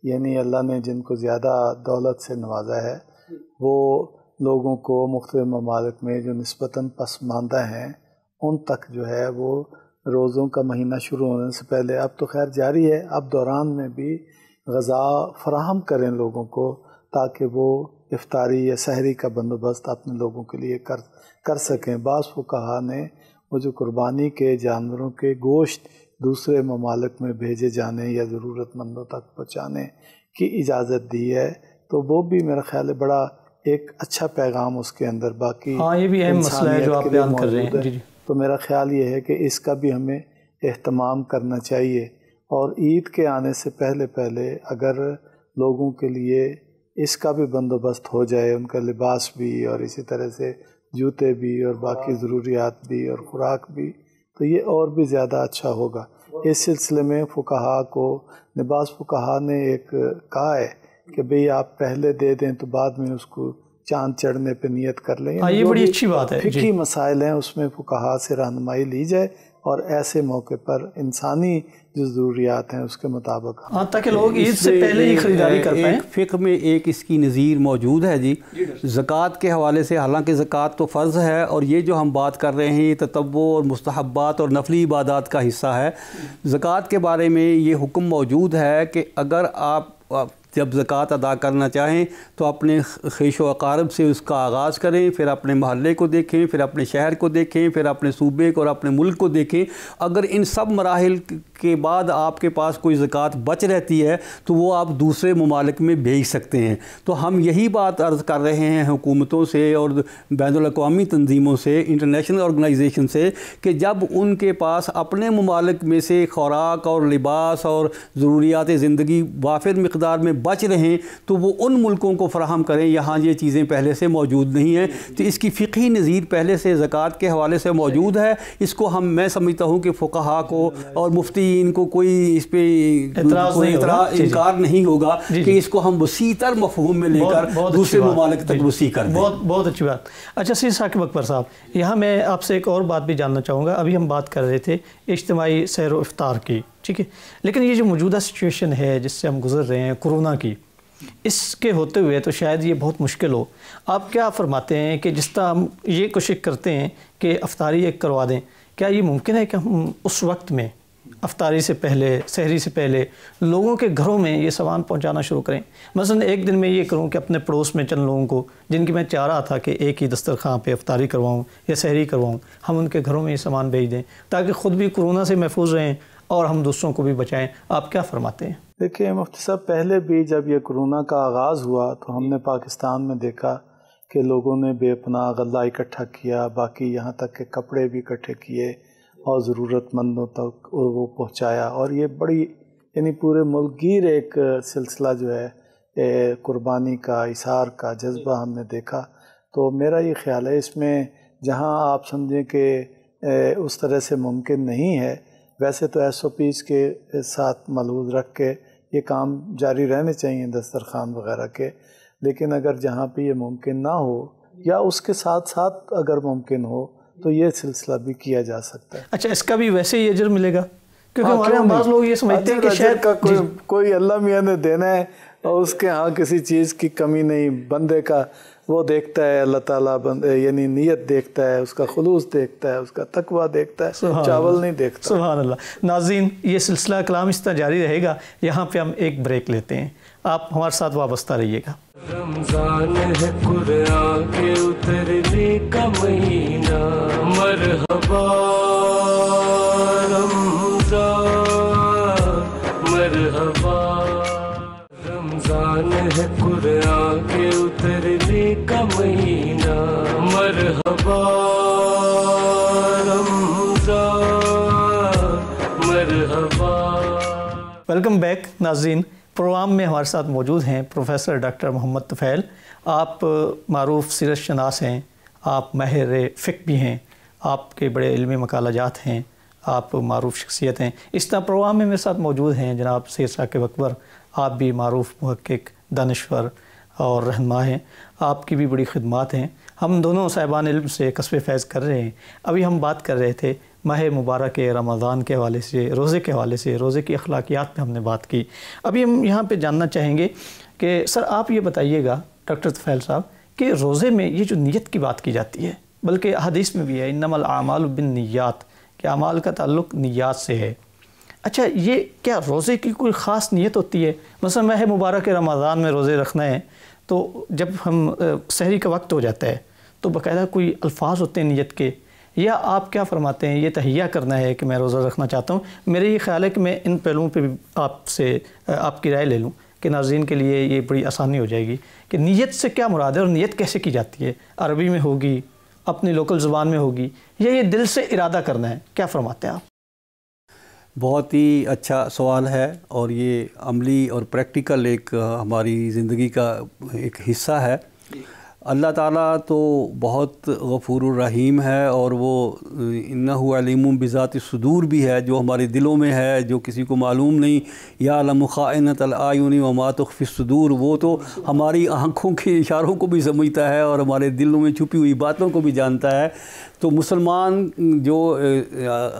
یعنی اللہ نے جن کو زیادہ دولت سے نوازا ہے وہ لوگوں کو مختلف ممالک میں جو نسبتاً پسماندہ ہیں ان تک جو ہے وہ روزوں کا مہینہ شروع ہونے سے پہلے، اب تو خیر جاری ہے، اب دوران میں بھی غذا فراہم کریں لوگوں کو تاکہ وہ افطاری یا سحری کا بندوبست اپنے لوگوں کے لیے کر سکیں۔ بعض فقہا نے وہ جو قربانی کے جانوروں کے گوشت دوسرے ممالک میں بھیجے جانے یا ضرورت مندوں تک پہنچانے کی اجازت دی ہے، تو وہ بھی میرا خیال ہے بڑا ایک اچھا پیغام اس کے اندر باقی
یہ بھی اہم مسئلہ ہے جو آپ بیان کر رہے ہیں۔
تو میرا خیال یہ ہے کہ اس کا بھی ہمیں اہتمام کرنا چاہیے، اور عید کے آنے سے پہلے اگر لوگوں کے لیے اس کا بھی بندوبست ہو جائے، ان کا لباس بھی اور اسی طرح سے جوتے بھی اور باقی ضروریات بھی اور خوراک بھی، تو یہ اور بھی زیادہ اچھا ہوگا۔ اس سلسلے میں فقہا کو بعض فقہا نے ایک کہا ہے کہ بھئی آپ پہلے دے دیں تو بعد میں اس کو چاند چڑھنے پہ نیت کر لیں۔
یہ بڑی اچھی بات ہے۔
فقہی مسائل ہیں اس میں فقہا سے رہنمائی لی جائے اور ایسے موقع پر انسانی جو ضروریات ہیں اس کے مطابق
تاکہ لوگ عید سے پہلے ہی خریداری کر پائیں۔
فقہ میں ایک اس کی نظیر موجود ہے جی، زکوٰۃ کے حوالے سے۔ حالانکہ زکوٰۃ تو فرض ہے اور یہ جو ہم بات کر رہے ہیں یہ تطوع اور مستحبات اور نفلی عبادات کا حصہ ہے۔ زکوٰۃ کے بارے میں یہ حکم موجود ہے کہ اگر آپ جب زکوٰۃ ادا کرنا چاہیں تو اپنے خیش و اقارب سے اس کا آغاز کریں، پھر اپنے محلے کو دیکھیں، پھر اپنے شہر کو دیکھیں، پھر اپنے صوبے کو اور اپنے ملک کو دیکھیں۔ اگر ان سب مراحل کے بعد آپ کے پاس کوئی زکوٰۃ بچ رہتی ہے تو وہ آپ دوسرے ممالک میں بھیج سکتے ہیں۔ تو ہم یہی بات عرض کر رہے ہیں حکومتوں سے اور بین الاقوامی تنظیموں سے، انٹرنیشنل آرگنائزیشن سے، کہ جب ان کے پاس اپنے ممالک میں سے خوراک اور لباس اور ضروریات زندگی وافر مقدار میں بچ رہیں تو وہ ان ملکوں کو فراہم کریں یہاں یہ چیزیں پہلے سے موجود نہیں ہیں۔ تو اس کی فقہی نظیر پہلے سے زکوٰۃ کے حوالے سے موجود ہے۔ اس کو میں سمجھتا ہوں کہ فقہا کو اور مفتیین کو کوئی اس پہ انکار نہیں ہوگا کہ اس کو ہم وسیع تر مفہوم میں لے کر دوسرے ممالک تک وسیع کر دیں۔
بہت اچھی بات۔ اچھا سید ثاقب اکبر صاحب، یہاں میں آپ سے ایک اور بات بھی جاننا چاہوں گا۔ ابھی ہم بات کر رہے تھے اجتماعی سحر و افطار کی، ٹھیک ہے، لیکن یہ جو موجودہ سچویشن ہے جس سے ہم گزر رہے ہیں کورونا کی، اس کے ہوتے ہوئے تو شاید یہ بہت مشکل ہو۔ آپ کیا فرماتے ہیں کہ جس طرح ہم یہ کوشش کرتے ہیں کہ افطاری ایک کروا دیں، کیا یہ ممکن ہے کہ ہم اس وقت میں افطاری سے پہلے، سحری سے پہلے لوگوں کے گھروں میں یہ سامان پہنچانا شروع کریں؟ مثلا ایک دن میں یہ کروں کہ اپنے پڑوس میں چند لوگوں کو جن کی میں چاہ رہا تھا کہ ایک ہی دسترخوان پہ افطاری کرواؤں یا سحری کرواؤں، ہم ان کے گھروں میں یہ سامان بھیج دیں تاکہ خود بھی کورونا سے محفوظ رہیں اور ہم دوسروں کو بھی بچائیں۔ آپ کیا فرماتے ہیں؟
دیکھیں مفتی صاحب، پہلے بھی جب یہ کورونا کا آغاز ہوا تو ہم نے پاکستان میں دیکھا کہ لوگوں نے بے پناہ غلہ اکٹھا کیا، باقی یہاں تک کہ کپڑے بھی اکٹھے کیے اور ضرورت مندوں تک وہ پہنچایا، اور یہ بڑی یعنی پورے ملک گیر ایک سلسلہ جو ہے قربانی کا، اظہار کا جذبہ ہم نے دیکھا۔ تو میرا یہ خیال ہے اس میں جہاں آپ سمجھیں کہ اس طرح سے ممکن نہیں ہے، ویسے تو ایس او پیز کے ساتھ ملحوظ رکھ کے یہ کام جاری رہنے چاہیے دسترخوان وغیرہ کے، لیکن اگر جہاں پہ یہ ممکن نہ ہو یا اس کے ساتھ ساتھ اگر ممکن ہو تو یہ سلسلہ بھی کیا جا سکتا ہے۔
اچھا، اس کا بھی ویسے ہی اجر ملے گا؟ کیونکہ ہمارے ہاں بعض لوگ یہ سمجھتے ہیں کہ شاید
کا کوئی اللہ میاں نے دینا ہے اور اس کے ہاں کسی چیز کی کمی نہیں، بندے کا وہ دیکھتا ہے اللہ تعالیٰ، یعنی نیت دیکھتا ہے، اس کا خلوص دیکھتا ہے، اس کا تقویٰ دیکھتا ہے، چاول نہیں دیکھتا۔
سبحان اللہ۔ ناظرین، یہ سلسلہ کلام اس طرح جاری رہے گا، یہاں پہ ہم ایک بریک لیتے ہیں، آپ ہمارے ساتھ وابستہ رہیے گا۔
رمضان ہے قرآن کے اترنے کا مہینہ، مرحبا رمضان مرحبا، رمضان ہے قرآن کے اترنے کا مہینہ، مرحبا رمضان مرحبا۔
ویلکم بیک ناظرین، پروگرام میں ہمارے ساتھ موجود ہیں پروفیسر ڈاکٹر محمد طفیل۔ آپ معروف سیرت شناس ہیں، آپ ماہر فقہ بھی ہیں، آپ کے بڑے علمی مقالہ جات ہیں، آپ معروف شخصیت ہیں۔ اس طرح پروگرام میں میرے ساتھ موجود ہیں جناب سید ثاقب اکبر، آپ بھی معروف محقق، دانشور اور رہنما ہیں، آپ کی بھی بڑی خدمات ہیں۔ ہم دونوں صاحبان علم سے کسب فیض کر رہے ہیں۔ ابھی ہم بات کر رہے تھے ماہ مبارک رمضان کے حوالے سے، روزے کے حوالے سے، روزے کی اخلاقیات پہ ہم نے بات کی۔ ابھی ہم یہاں پہ جاننا چاہیں گے کہ سر آپ یہ بتائیے گا ڈاکٹر طفیل صاحب کہ روزے میں یہ جو نیت کی بات کی جاتی ہے، بلکہ حدیث میں بھی ہے انما الاعمال بالنیات، کہ اعمال کا تعلق نیات سے ہے۔ اچھا، یہ کیا روزے کی کوئی خاص نیت ہوتی ہے؟ مثلا ماہ مبارک رمضان میں روزے رکھنا ہے تو جب ہم سحری کا وقت ہو جاتا ہے تو باقاعدہ کوئی الفاظ ہوتے ہیں نیت کے، یا آپ کیا فرماتے ہیں یہ تہیہ کرنا ہے کہ میں روزہ رکھنا چاہتا ہوں؟ میرا یہ خیال ہے کہ میں ان پہلوؤں پہ بھی آپ سے آپ کی رائے لے لوں کہ ناظرین کے لیے یہ بڑی آسانی ہو جائے گی کہ نیت سے کیا مراد ہے اور نیت کیسے کی جاتی ہے؟ عربی میں ہوگی، اپنی لوکل زبان میں ہوگی، یا یہ دل سے ارادہ کرنا ہے؟ کیا فرماتے ہیں آپ؟
بہت ہی اچھا سوال ہے، اور یہ عملی اور پریکٹیکل ایک ہماری زندگی کا ایک حصہ ہے۔ اللہ تعالیٰ تو بہت غفور الرحیم ہے، اور وہ انہ علیم بذات الصدور بھی ہے، جو ہمارے دلوں میں ہے، جو کسی کو معلوم نہیں۔ یعلم خائنۃ الاعین وما تخفی الصدور، وہ تو ہماری آنکھوں کے اشاروں کو بھی سمجھتا ہے اور ہمارے دلوں میں چھپی ہوئی باتوں کو بھی جانتا ہے۔ تو مسلمان جو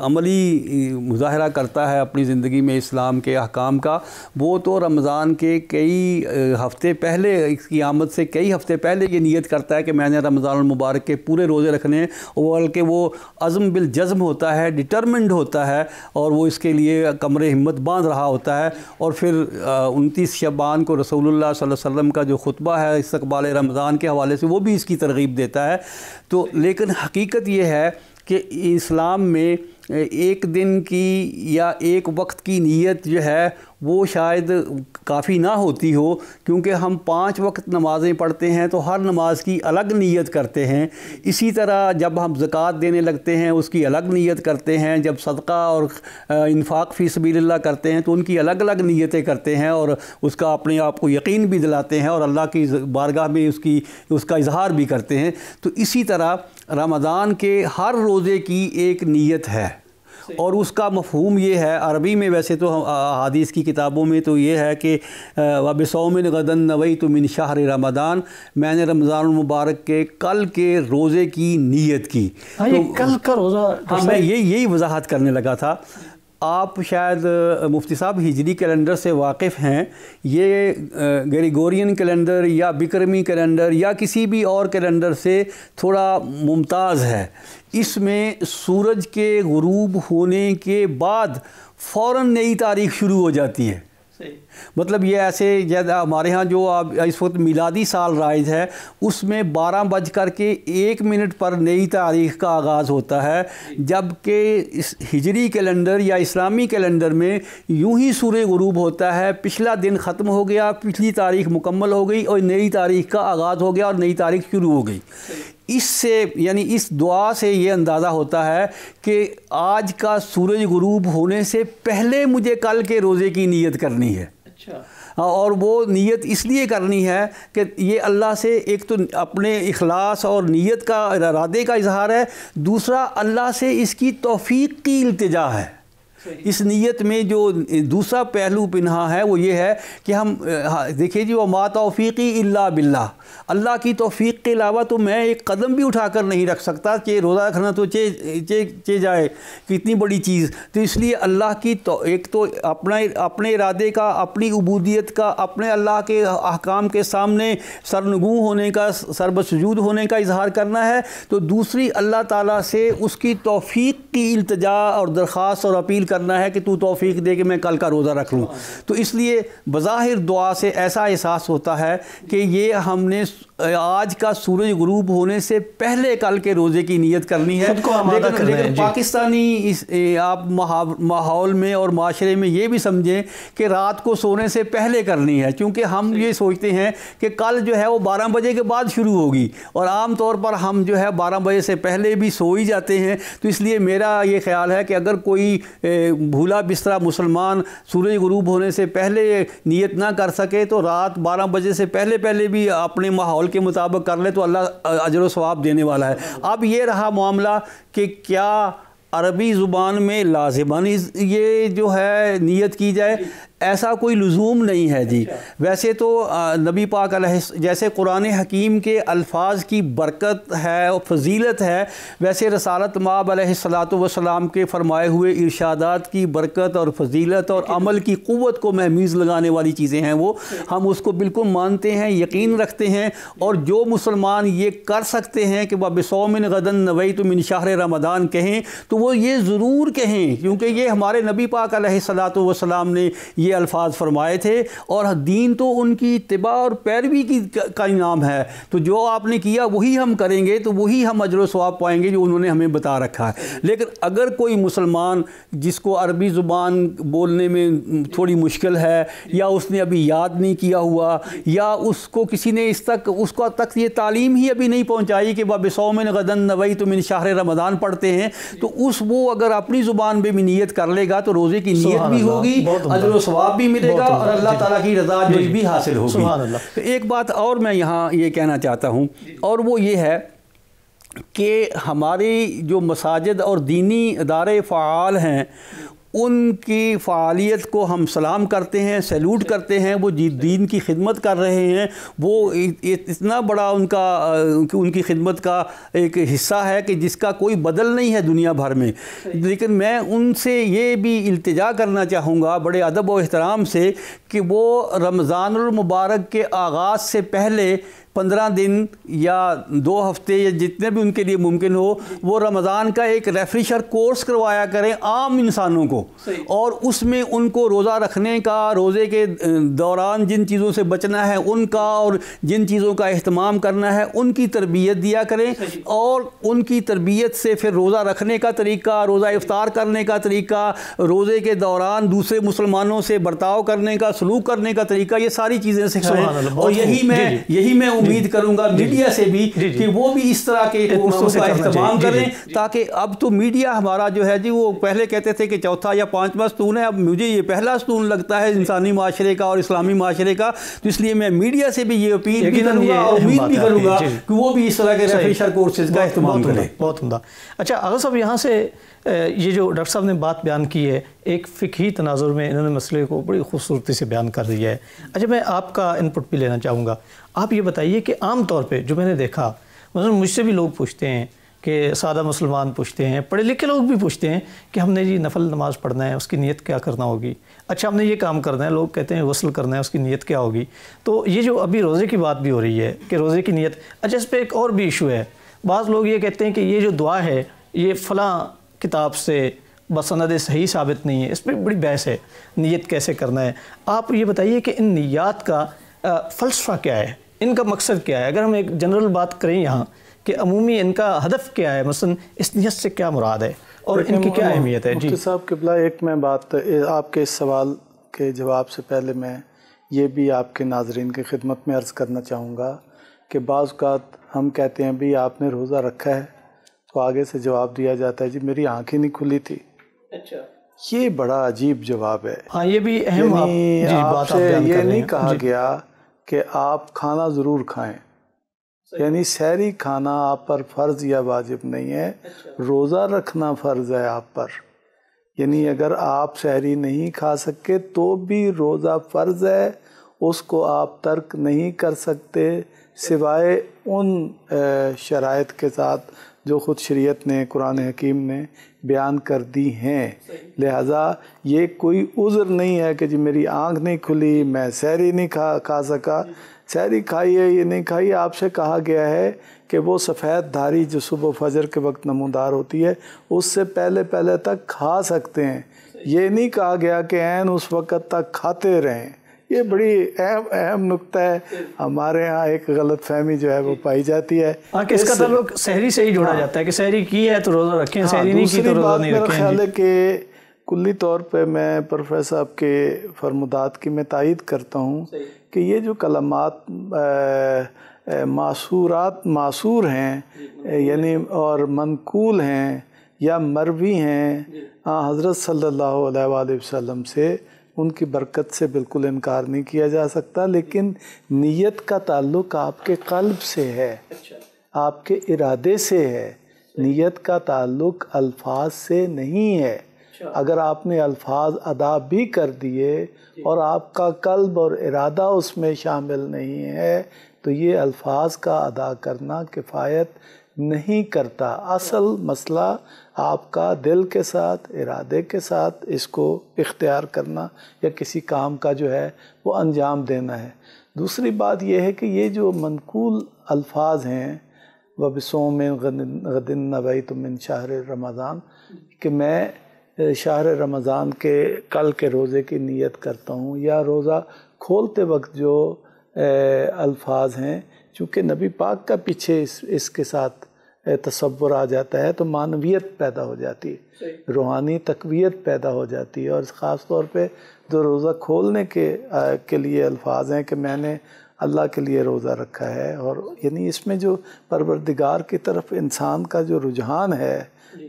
عملی مظاہرہ کرتا ہے اپنی زندگی میں اسلام کے احکام کا، وہ تو رمضان کے کئی ہفتے پہلے، اس کی آمد سے کئی ہفتے پہلے یہ نیت کرتا ہے کہ میں نے رمضان المبارک کے پورے روزے رکھنے ہیں، بلکہ وہ عزم بالجزم ہوتا ہے، ڈٹرمنڈ ہوتا ہے، اور وہ اس کے لیے کمر ہمت باندھ رہا ہوتا ہے۔ اور پھر 29 شعبان کو رسول اللہ صلی اللہ علیہ وسلم کا جو خطبہ ہے استقبال رمضان کے حوالے سے، وہ بھی اس کی ترغیب دیتا ہے۔ تو لیکن حقیقت یہ ہے کہ اسلام میں ایک دن کی یا ایک وقت کی نیت جو ہے وہ شاید کافی نہ ہوتی ہو، کیونکہ ہم 5 وقت نمازیں پڑھتے ہیں تو ہر نماز کی الگ نیت کرتے ہیں۔ اسی طرح جب ہم زکوٰۃ دینے لگتے ہیں اس کی الگ نیت کرتے ہیں، جب صدقہ اور انفاق فی سبیل اللہ کرتے ہیں تو ان کی الگ الگ نیتیں کرتے ہیں اور اس کا اپنے آپ کو یقین بھی دلاتے ہیں اور اللہ کی بارگاہ میں اس کا اظہار بھی کرتے ہیں۔ تو اسی طرح رمضان کے ہر روزے کی ایک نیت ہے، اور اس کا مفہوم یہ ہے عربی میں، ویسے تو حدیث کی کتابوں میں تو یہ ہے کہ وَبِصَوْمٍ غَدًا نَوَيْتُ مِنْ شَهْرِ رمضان، میں نے رمضان المبارک کے کل کے روزے کی نیت کی۔
یہ کل کا روزہ،
ہاں میں یہی وضاحت کرنے لگا تھا۔ آپ شاید مفتی صاحب ہجری کیلنڈر سے واقف ہیں، یہ گریگورین کیلنڈر یا بکرمی کیلنڈر یا کسی بھی اور کیلنڈر سے تھوڑا ممتاز ہے۔ اس میں سورج کے غروب ہونے کے بعد فوراً نئی تاریخ شروع ہو جاتی ہے۔ مطلب یہ ایسے جیسے ہمارے ہاں جو اس وقت میلادی سال رائج ہے اس میں 12:01 پر نئی تاریخ کا آغاز ہوتا ہے، جبکہ ہجری کیلنڈر یا اسلامی کیلنڈر میں یوں ہی سورج غروب ہوتا ہے، پچھلا دن ختم ہو گیا، پچھلی تاریخ مکمل ہو گئی اور نئی تاریخ کا آغاز ہو گیا اور نئی تاریخ شروع ہو گئی۔ اس سے یعنی اس دعا سے یہ اندازہ ہوتا ہے کہ آج کا سورج غروب ہونے سے پہلے مجھے کل کے روزے کی نیت کرنی ہے۔ اور وہ نیت اس لیے کرنی ہے کہ یہ اللہ سے ایک تو اپنے اخلاص اور نیت کا ارادے کا اظہار ہے، دوسرا اللہ سے اس کی توفیق کی التجا ہے۔ اس نیت میں جو دوسرا پہلو پنہا ہے وہ یہ ہے کہ ہم دیکھیے جی، وما توفیقی الا باللہ، اللہ کی توفیق کے علاوہ تو میں ایک قدم بھی اٹھا کر نہیں رکھ سکتا کہ روزہ رکھنا تو چے جائے کتنی بڑی چیز۔ تو اس لیے اللہ کی ایک تو اپنے ارادے کا، اپنی عبودیت کا، اپنے اللہ کے احکام کے سامنے سرنگوں ہونے کا، سربسجود ہونے کا اظہار کرنا ہے، تو دوسری اللہ تعالیٰ سے اس کی توفیق کی التجا اور درخواست اور اپیل کرنا ہے کہ تو توفیق دے کہ میں کل کا روزہ رکھ لوں۔ تو اس لیے بظاہر دعا سے ایسا احساس ہوتا ہے کہ یہ ہم نے آج کا سورج غروب ہونے سے پہلے کل کے روزے کی نیت کرنی ہے، لیکن پاکستانی آپ ماحول میں اور معاشرے میں یہ بھی سمجھیں کہ رات کو سونے سے پہلے کرنی ہے، کیونکہ ہم یہ سوچتے ہیں کہ کل جو ہے وہ 12 بجے کے بعد شروع ہوگی، اور عام طور پر ہم جو ہے 12 بجے سے پہلے بھی سو ہی جاتے ہیں۔ تو اس لیے میرا یہ خیال ہے کہ اگر کوئی بھولا بسترا مسلمان سورج غروب ہونے سے پہلے نیت نہ کر سکے تو رات 12 بجے سے پہلے بھی اپنے ماحول کے مطابق کر لے تو اللہ اجر و ثواب دینے والا ہے۔ اب یہ رہا معاملہ کہ کیا عربی زبان میں لازماً یہ جو ہے نیت کی جائے، ایسا کوئی لزوم نہیں ہے جی۔ ویسے تو نبی پاک علیہ جیسے قرآن حکیم کے الفاظ کی برکت ہے اور فضیلت ہے، ویسے رسالت مآب علیہ الصلاۃ والسلام کے فرمائے ہوئے ارشادات کی برکت اور فضیلت اور عمل کی قوت کو مہمیز لگانے والی چیزیں ہیں، وہ ہم اس کو بالکل مانتے ہیں، یقین رکھتے ہیں، اور جو مسلمان یہ کر سکتے ہیں کہ وَبِصَوْمٍ غَدًا نَوَيْتُ مِنْ شَهْرِ رمضان کہیں تو وہ یہ ضرور کہیں، کیونکہ یہ ہمارے نبی پاک علیہ الصلاۃ والسلام نے یہ الفاظ فرمائے تھے، اور دین تو ان کی اتباع اور پیروی کا انعام ہے۔ تو جو آپ نے کیا وہی ہم کریں گے تو وہی ہم اجر و ثواب پائیں گے جو انہوں نے ہمیں بتا رکھا ہے۔ لیکن اگر کوئی مسلمان جس کو عربی زبان بولنے میں تھوڑی مشکل ہے، یا اس نے ابھی یاد نہیں کیا ہوا، یا اس کو کسی نے اس کو تک یہ تعلیم ہی ابھی نہیں پہنچائی کہ وَبِصَوْمٍ غَدًا نَوَيْتُ مِنْ شَهْرِ رمضان پڑھتے ہیں، تو وہ اگر اپنی زبان میں بھی نیت کر لے گا تو روزے کی نیت بھی ہوگی، اجر و ثواب بھی ملے گا، اور اللہ تعالیٰ کی رضا جو بھی حاصل ہوگی۔ ایک بات اور میں یہاں یہ کہنا چاہتا ہوں، اور وہ یہ ہے کہ ہماری جو مساجد اور دینی ادارے فعال ہیں ان کی فعالیت کو ہم سلام کرتے ہیں، سیلوٹ کرتے ہیں، وہ دین کی خدمت کر رہے ہیں، وہ اتنا بڑا ان کی خدمت کا ایک حصہ ہے کہ جس کا کوئی بدل نہیں ہے دنیا بھر میں۔ لیکن میں ان سے یہ بھی التجا کرنا چاہوں گا بڑے ادب و احترام سے کہ وہ رمضان المبارک کے آغاز سے پہلے 15 دن یا 2 ہفتے یا جتنے بھی ان کے لیے ممکن ہو وہ رمضان کا ایک ریفریشر کورس کروایا کریں عام انسانوں کو، اور اس میں ان کو روزہ رکھنے کا، روزے کے دوران جن چیزوں سے بچنا ہے ان کا، اور جن چیزوں کا اہتمام کرنا ہے ان کی تربیت دیا کریں، اور ان کی تربیت سے پھر روزہ رکھنے کا طریقہ، روزہ افطار کرنے کا طریقہ، روزے کے دوران دوسرے مسلمانوں سے برتاؤ کرنے کا، سلوک کرنے کا طریقہ، یہ ساری چیزیں سکھائیں۔ اور یہی میں امید کروں گا میڈیا سے بھی کہ وہ بھی اس طرح کے کورسوں کا اہتمام کریں، تاکہ اب تو میڈیا ہمارا جو ہے جی وہ پہلے کہتے تھے کہ چوتھا یا 5واں ستون ہے، اب مجھے یہ پہلا ستون لگتا ہے انسانی معاشرے کا اور اسلامی معاشرے کا، تو اس لیے میں میڈیا سے بھی یہ اپیل بھی کروں گا اور امید بھی کروں گا کہ وہ بھی اس طرح کے ریفریشر کورسز کا اہتمام کریں۔
بہت عمدہ۔ اچھا آغا صاحب، یہاں سے یہ جو ڈاکٹر صاحب نے بات بیان کی ہے، ایک فقہی تناظر میں انہوں نے مسئلے کو بڑی خوبصورتی سے بیان کر دیا ہے۔ اچھا میں آپ کا انپٹ بھی لینا چاہوں گا۔ آپ یہ بتائیے کہ عام طور پہ جو میں نے دیکھا، مثلا مجھ سے بھی لوگ پوچھتے ہیں، کہ سادہ مسلمان پوچھتے ہیں، پڑھے لکھے لوگ بھی پوچھتے ہیں کہ ہم نے جی نفل نماز پڑھنا ہے، اس کی نیت کیا کرنا ہوگی؟ اچھا ہم نے یہ کام کرنا ہے، لوگ کہتے ہیں غسل کرنا ہے، اس کی نیت کیا ہوگی؟ تو یہ جو ابھی روزے کی بات بھی ہو رہی ہے کہ روزے کی نیت، اچھا اس پہ ایک اور بھی ایشو ہے۔ بعض لوگ یہ کہتے ہیں کہ یہ جو دعا ہے یہ فلاں کتاب سے بسند صحیح ثابت نہیں ہے، اس پہ بڑی بحث ہے، نیت کیسے کرنا ہے۔ آپ یہ بتائیے کہ ان نیات کا فلسفہ کیا ہے، ان کا مقصد کیا ہے؟ اگر ہم ایک جنرل بات کریں یہاں کہ عمومی ان کا ہدف کیا ہے، مثلا اس نیت سے کیا مراد ہے اور ان کی کیا اہمیت ہے؟
مفتی صاحب قبلہ، ایک میں بات آپ کے اس سوال کے جواب سے پہلے میں یہ بھی آپ کے ناظرین کی خدمت میں عرض کرنا چاہوں گا کہ بعض اوقات ہم کہتے ہیں بھی آپ نے روزہ رکھا ہے، تو آگے سے جواب دیا جاتا ہے جی میری آنکھیں نہیں کھلی تھی۔ اچھا، یہ بڑا عجیب جواب ہے۔
ہاں یہ بھی اہم
آپ سے یہ نہیں کہا گیا کہ آپ کھانا ضرور کھائیں، یعنی سحری کھانا آپ پر فرض یا واجب نہیں ہے، روزہ رکھنا فرض ہے آپ پر۔ یعنی اگر آپ سحری نہیں کھا سکے تو بھی روزہ فرض ہے، اس کو آپ ترک نہیں کر سکتے سوائے ان شرائط کے ساتھ جو خود شریعت نے، قرآن حکیم نے بیان کر دی ہیں۔ لہٰذا یہ کوئی عذر نہیں ہے کہ جی میری آنکھ نہیں کھلی، میں سحری نہیں کھا سکا۔ سحری کھائی ہے یہ نہیں کھائی، آپ سے کہا گیا ہے کہ وہ سفید دھاری جو صبح فجر کے وقت نمودار ہوتی ہے اس سے پہلے تک کھا سکتے ہیں، یہ نہیں کہا گیا کہ عین اس وقت تک کھاتے رہیں۔ یہ بڑی اہم نقطہ ہے، ہمارے ہاں ایک غلط فہمی جو ہے وہ پائی جاتی ہے
کہ اس کا تعلق سحری سے ہی جوڑا جاتا ہے کہ سحری کی ہے تو روزہ رکھیں، سحری نہیں کی تو روزہ نہیں رکھیں۔
میرا خیال ہے کہ کلی طور پہ میں پروفیسر صاحب کے فرمودات کی میں تائید کرتا ہوں کہ یہ جو کلمات معصور ہیں یعنی اور منقول ہیں یا مروی ہیں حضرت صلی اللہ علیہ وآلہ وسلم سے، ان کی برکت سے بالکل انکار نہیں کیا جا سکتا، لیکن نیت کا تعلق آپ کے قلب سے ہے، آپ کے ارادے سے ہے، نیت کا تعلق الفاظ سے نہیں ہے۔ اگر آپ نے الفاظ ادا بھی کر دیے اور آپ کا قلب اور ارادہ اس میں شامل نہیں ہے تو یہ الفاظ کا ادا کرنا کفایت نہیں کرتا۔ اصل مسئلہ آپ کا دل کے ساتھ، ارادے کے ساتھ اس کو اختیار کرنا یا کسی کام کا جو ہے وہ انجام دینا ہے۔ دوسری بات یہ ہے کہ یہ جو منقول الفاظ ہیں وَبِصَوْمٍ غَدٍ نَوَيْتُ مِنْ شَهْرِ رمضان، کہ میں شہر رمضان کے کل کے روزے کی نیت کرتا ہوں، یا روزہ کھولتے وقت جو الفاظ ہیں، چونکہ نبی پاک کا پیچھے اس کے ساتھ تصور آ جاتا ہے تو معنویت پیدا ہو جاتی ہے، روحانی تقویت پیدا ہو جاتی ہے، اور خاص طور پہ جو روزہ کھولنے کے لیے الفاظ ہیں کہ میں نے اللہ کے لیے روزہ رکھا ہے، اور یعنی اس میں جو پروردگار کی طرف انسان کا جو رجحان ہے،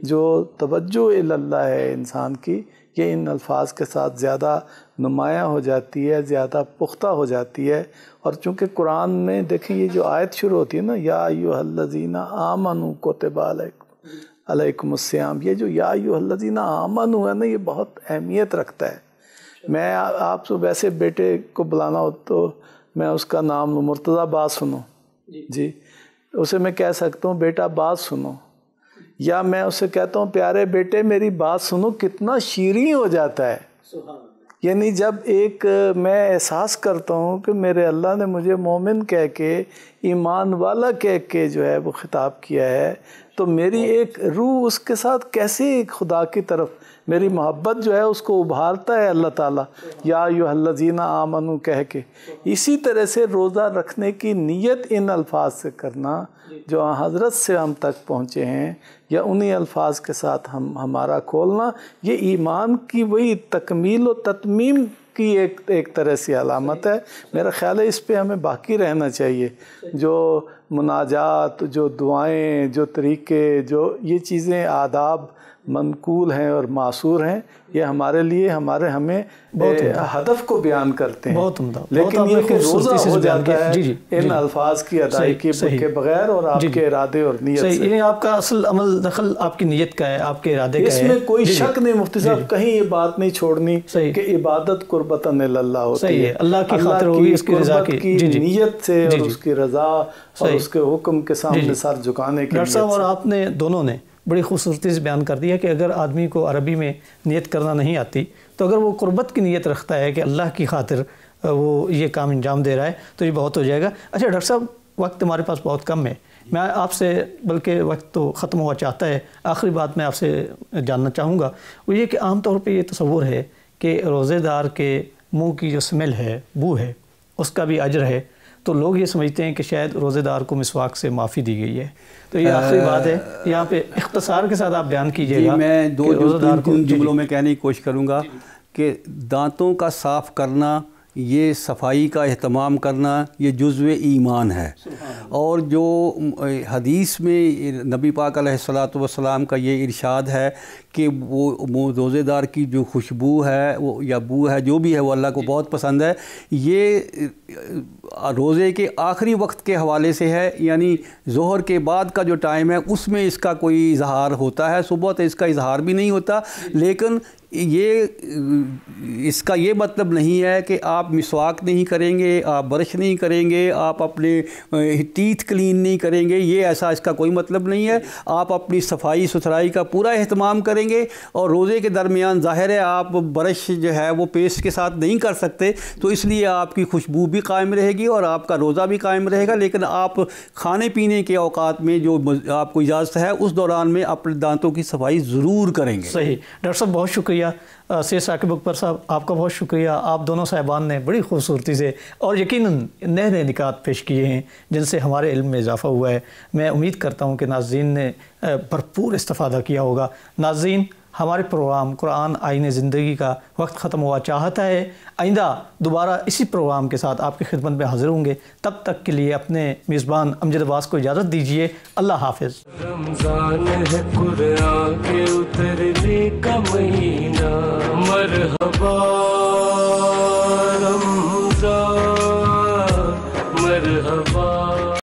جو توجہ اللہ ہے انسان کی، یہ ان الفاظ کے ساتھ زیادہ نمایاں ہو جاتی ہے، زیادہ پختہ ہو جاتی ہے۔ اور چونکہ قرآن میں دیکھیں یہ جو آیت شروع ہوتی ہے نا، یا ایھا الذین آمنوا کتب علیکم الصیام، یہ جو یا ایھا الذین آمنوا ہے نا، یہ بہت اہمیت رکھتا ہے۔ میں آپ سے ویسے بیٹے کو بلانا ہو تو میں اس کا نام مرتضیٰ بات سنو، جی اسے میں کہہ سکتا ہوں بیٹا بات سنو، یا میں اسے کہتا ہوں پیارے بیٹے میری بات سنو، کتنا شیریں ہو جاتا ہے۔ یعنی جب ایک میں احساس کرتا ہوں کہ میرے اللہ نے مجھے مومن کہہ کے ایمان والا کہہ کے جو ہے وہ خطاب کیا ہے، تو میری ایک روح اس کے ساتھ کیسے ایک خدا کی طرف میری محبت جو ہے اس کو ابھارتا ہے اللہ تعالیٰ، یا ایھا الذین آمنوا کہہ کے۔ اسی طرح سے روزہ رکھنے کی نیت ان الفاظ سے کرنا جو حضرت سے ہم تک پہنچے ہیں، یا انہی الفاظ کے ساتھ ہمارا کھولنا، یہ ایمان کی وہی تکمیل و تتمیم کی ایک طرح سے علامت ہے۔ میرا خیال ہے اس پہ ہمیں باقی رہنا چاہیے۔ جو مناجات، جو دعائیں، جو طریقے، جو یہ چیزیں آداب منقول ہیں اور معصور ہیں، یہ ہمارے لیے ہمیں ہدف کو بیان کرتے ہیں،
بہت عمدہ،
لیکن یہ کہ روزہ ہو جاتا ہے ان الفاظ کی ادائیگی کے بغیر اور آپ کے ارادے اور نیت سے۔
یعنی آپ کا اصل عمل دخل آپ کی نیت کا ہے، آپ کے ارادے کا ہے،
اس میں کوئی شک نہیں مفتی صاحب، کہیں یہ بات نہیں چھوڑنی کہ عبادت قربتاً اللہ ہوتی ہے،
اللہ کی خاطر ہوگی، اس کی رضا کی
نیت سے اور اس کی رضا اور اس کے حکم کے سامنے سر جھکانے کی
ڈاکٹر صاحب، اور آپ نے دونوں نے بڑی خوبصورتی سے بیان کر دیا کہ اگر آدمی کو عربی میں نیت کرنا نہیں آتی تو اگر وہ قربت کی نیت رکھتا ہے کہ اللہ کی خاطر وہ یہ کام انجام دے رہا ہے تو یہ بہت ہو جائے گا۔ اچھا ڈاکٹر صاحب، وقت ہمارے پاس بہت کم ہے، میں آپ سے بلکہ وقت تو ختم ہوا چاہتا ہے، آخری بات میں آپ سے جاننا چاہوں گا وہ یہ کہ عام طور پہ یہ تصور ہے کہ روزے دار کے منہ کی جو سمیل ہے، بو ہے، اس کا بھی اجر ہے، تو لوگ یہ سمجھتے ہیں کہ شاید روزے دار کو مسواک سے معافی دی گئی ہے، تو یہ آخری بات ہے، یہاں پہ اختصار کے ساتھ آپ بیان کیجئے گا۔
میں تین جملوں میں کہنے کی کوشش کروں گا کہ دانتوں کا صاف کرنا، یہ صفائی کا اہتمام کرنا، یہ جزو ایمان ہے، اور جو حدیث میں نبی پاک علیہ الصلاۃ والسلام کا یہ ارشاد ہے کہ وہ روزے دار کی جو خوشبو ہے وہ یا بو ہے جو بھی ہے وہ اللہ کو بہت پسند ہے، یہ روزے کے آخری وقت کے حوالے سے ہے، یعنی ظہر کے بعد کا جو ٹائم ہے اس میں اس کا کوئی اظہار ہوتا ہے، صبح تو اس کا اظہار بھی نہیں ہوتا، لیکن اس کا یہ مطلب نہیں ہے کہ آپ مسواک نہیں کریں گے، آپ برش نہیں کریں گے، آپ اپنے ٹیتھ کلین نہیں کریں گے، یہ ایسا اس کا کوئی مطلب نہیں ہے۔ آپ اپنی صفائی ستھرائی کا پورا اہتمام کریں گے، اور روزے کے درمیان ظاہر ہے آپ برش جو ہے وہ پیسٹ کے ساتھ نہیں کر سکتے، تو اس لیے آپ کی خوشبو بھی قائم رہے گی اور آپ کا روزہ بھی قائم رہے گا، لیکن آپ کھانے پینے کے اوقات میں جو آپ کو اجازت ہے اس دوران میں اپنے دانتوں کی صفائی ضرور کریں گے۔
صحیح ڈاکٹر صاحب، بہت شکریہ۔ سید ثاقب اکبر صاحب، آپ کا بہت شکریہ، آپ دونوں صاحبان نے بڑی خوبصورتی سے اور یقیناً نئے نئے نکات پیش کیے ہیں جن سے ہمارے علم میں اضافہ ہوا ہے۔ میں امید کرتا ہوں کہ ناظرین نے بھرپور استفادہ کیا ہوگا۔ ناظرین، ہمارے پروگرام قرآن آئین زندگی کا وقت ختم ہوا چاہتا ہے، آئندہ دوبارہ اسی پروگرام کے ساتھ آپ کی خدمت میں حاضر ہوں گے، تب تک کے لیے اپنے میزبان امجد عباس کو اجازت دیجیے۔ اللہ حافظ۔
رمضان ہے قرآن کے اترنے کا مہینہ، مرحبا